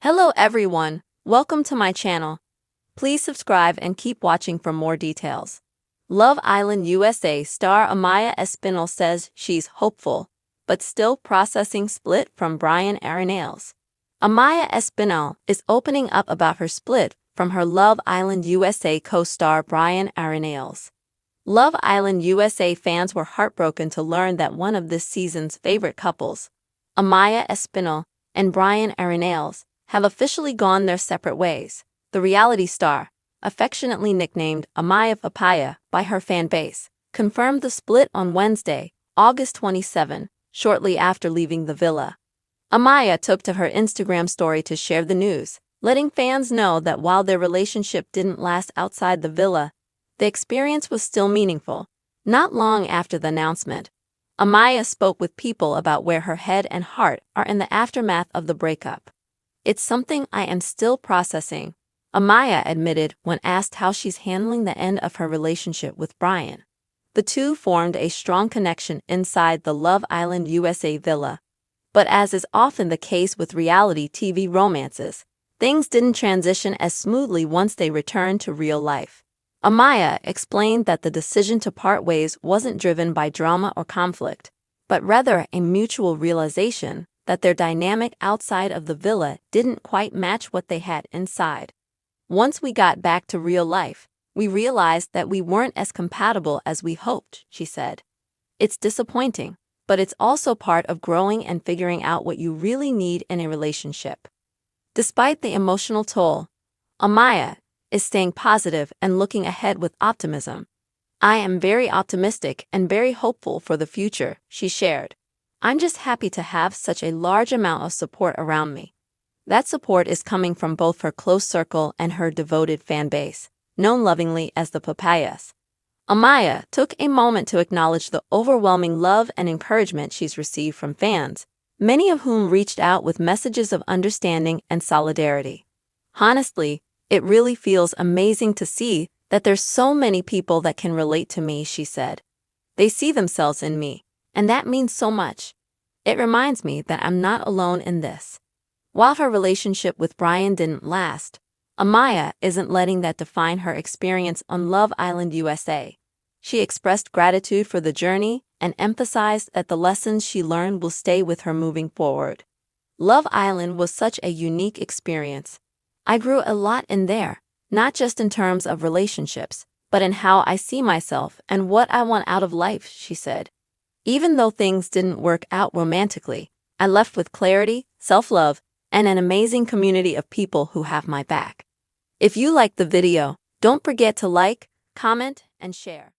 Hello everyone, welcome to my channel. Please subscribe and keep watching for more details. Love Island USA star Amaya Espinal says she's hopeful, but still processing split from Bryan Arenales. Amaya Espinal is opening up about her split from her Love Island USA co-star Bryan Arenales. Love Island USA fans were heartbroken to learn that one of this season's favorite couples, Amaya Espinal and Bryan Arenales, have officially gone their separate ways. The reality star, affectionately nicknamed Amaya Papaya by her fan base, confirmed the split on Wednesday, August 27, shortly after leaving the villa. Amaya took to her Instagram story to share the news, letting fans know that while their relationship didn't last outside the villa, the experience was still meaningful. Not long after the announcement, Amaya spoke with people about where her head and heart are in the aftermath of the breakup. "It's something I am still processing," Amaya admitted when asked how she's handling the end of her relationship with Bryan. The two formed a strong connection inside the Love Island USA villa. But as is often the case with reality TV romances, things didn't transition as smoothly once they returned to real life. Amaya explained that the decision to part ways wasn't driven by drama or conflict, but rather a mutual realization that their dynamic outside of the villa didn't quite match what they had inside. "Once we got back to real life, we realized that we weren't as compatible as we hoped," she said. "It's disappointing, but it's also part of growing and figuring out what you really need in a relationship." Despite the emotional toll, Amaya is staying positive and looking ahead with optimism. "I am very optimistic and very hopeful for the future," she shared. "I'm just happy to have such a large amount of support around me." That support is coming from both her close circle and her devoted fan base, known lovingly as the Papayas. Amaya took a moment to acknowledge the overwhelming love and encouragement she's received from fans, many of whom reached out with messages of understanding and solidarity. "Honestly, it really feels amazing to see that there's so many people that can relate to me," she said. "They see themselves in me, and that means so much. It reminds me that I'm not alone in this." While her relationship with Bryan didn't last, Amaya isn't letting that define her experience on Love Island USA. She expressed gratitude for the journey and emphasized that the lessons she learned will stay with her moving forward. "Love Island was such a unique experience. I grew a lot in there, not just in terms of relationships, but in how I see myself and what I want out of life," she said. "Even though things didn't work out romantically, I left with clarity, self-love, and an amazing community of people who have my back." If you liked the video, don't forget to like, comment, and share.